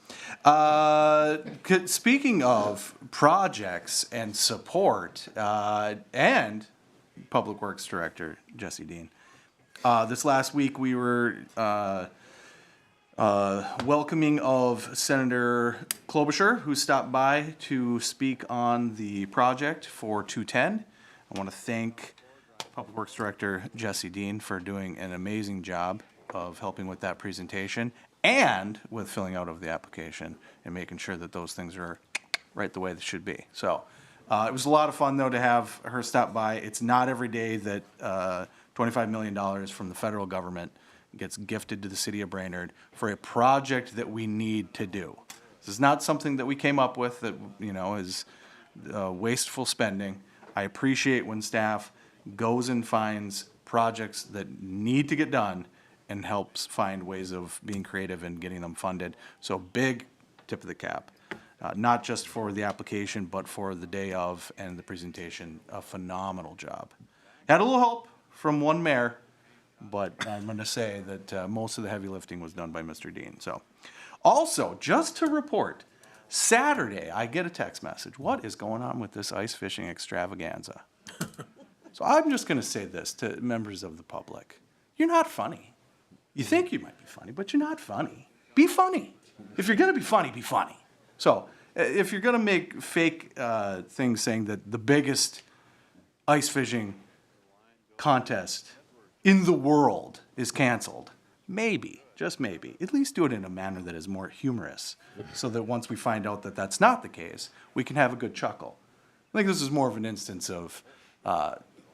Speaking of projects and support, and Public Works Director Jesse Dean, this last week we were welcoming of Senator Klobuchar, who stopped by to speak on the project for 210. I want to thank Public Works Director Jesse Dean for doing an amazing job of helping with that presentation and with filling out of the application and making sure that those things are right the way they should be. So it was a lot of fun, though, to have her stop by. It's not every day that $25 million from the federal government gets gifted to the city of Brainerd for a project that we need to do. This is not something that we came up with that, you know, is wasteful spending. I appreciate when staff goes and finds projects that need to get done and helps find ways of being creative and getting them funded. So big tip of the cap, not just for the application, but for the day of and the presentation. A phenomenal job. Had a little help from one mayor, but I'm going to say that most of the heavy lifting was done by Mr. Dean. So, also, just to report, Saturday I get a text message. What is going on with this ice fishing extravaganza? So I'm just going to say this to members of the public. You're not funny. You think you might be funny, but you're not funny. Be funny. If you're going to be funny, be funny. So if you're going to make fake things saying that the biggest ice fishing contest in the world is canceled, maybe, just maybe, at least do it in a manner that is more humorous so that once we find out that that's not the case, we can have a good chuckle. I think this is more of an instance of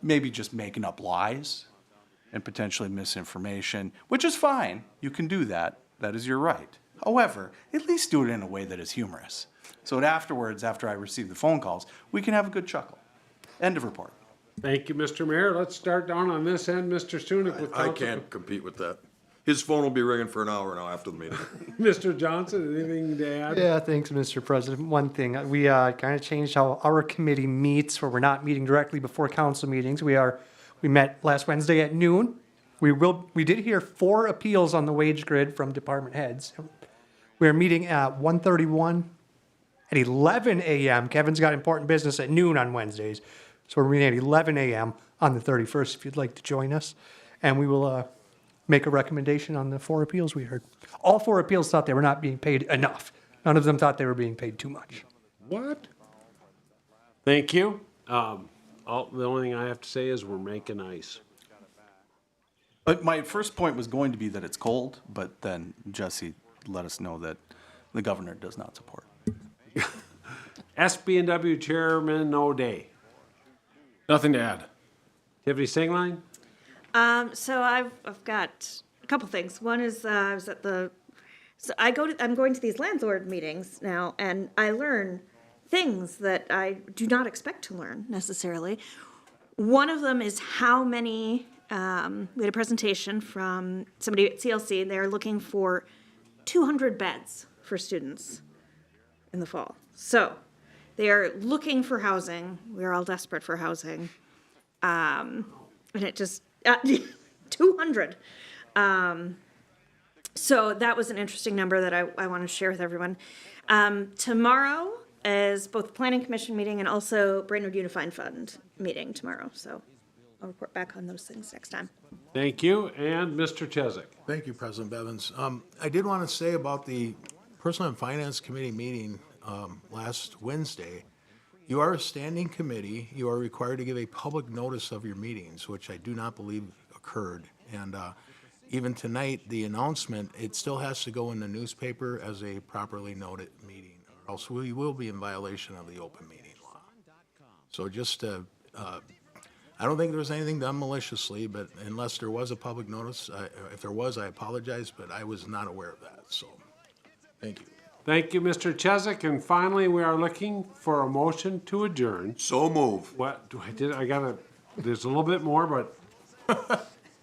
maybe just making up lies and potentially misinformation, which is fine. You can do that. That is your right. However, at least do it in a way that is humorous. So that afterwards, after I receive the phone calls, we can have a good chuckle. End of report.
Thank you, Mr. Mayor. Let's start down on this end. Mr. Stunek with
I
council.
can't compete with that. His phone will be ringing for an hour now after the meeting.
Mr. Johnson, anything to add?
Yeah, thanks, Mr. President. One thing, we kind of changed how our committee meets, where we're not meeting directly before council meetings. We met last Wednesday at noon. We did hear 4 appeals on the wage grid from department heads. We are meeting at 1:31 at 11 a.m. Kevin's got important business at noon on Wednesdays. So we're meeting at 11 a.m. on the 31st if you'd like to join us. And we will make a recommendation on the 4 appeals we heard. All 4 appeals thought they were not being paid enough. None of them thought they were being paid too much.
What? Thank you. The only thing I have to say is we're making ice.
But my first point was going to be that it's cold, but then Jesse let us know that the governor does not support.
SB&W Chairman O'Day.
Nothing to add.
Tiffany Singline?
So I've got a couple things. One is I was at I'm going to these landlord meetings now, and I learn things that I do not expect to learn necessarily. One of them is how many. We had a presentation from somebody at CLC. They're looking for 200 beds for students in the fall. So They are looking for housing. We're all desperate for housing. And it just, 200. So that was an interesting number that I want to share with everyone. Tomorrow is both the Planning Commission meeting and also Brainerd Unified Fund meeting tomorrow. So I'll report back on those things next time.
Thank you, and Mr. Chesak.
Thank you, President Bevins. I did want to say about the Personal and Finance Committee meeting last Wednesday. You are a standing committee. You are required to give a public notice of your meetings, which I do not believe occurred. And even tonight, the announcement, it still has to go in the newspaper as a properly noted meeting, or else we will be in violation of the open meeting law. So just I don't think there was anything done maliciously, but unless there was a public notice, if there was, I apologize, but I was not aware of that, so, thank you.
Thank you, Mr. Chesak, and finally, we are looking for a motion to adjourn.
So move.
What, there's a little bit more, but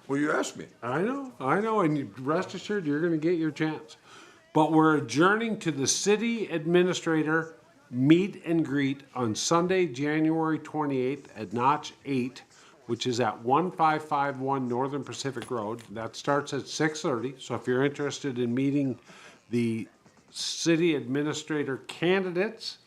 Well, you asked me.
I know, and you rest assured, you're gonna get your chance. But we're adjourning to the city administrator meet and greet on Sunday, January 28th at Notch 8, which is at 1551 Northern Pacific Road. That starts at 6:30, so if you're interested in meeting the city administrator candidates,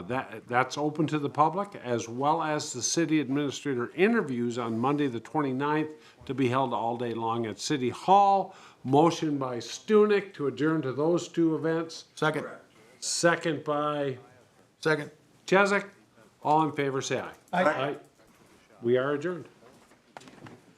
that's open to the public, as well as the city administrator interviews on Monday, the 29th, to be held all day long at City Hall. Motion by Stunek to adjourn to those two events.
Second.
Second by
Second.
Chesak. All in favor, say aye.
Aye.
We are adjourned.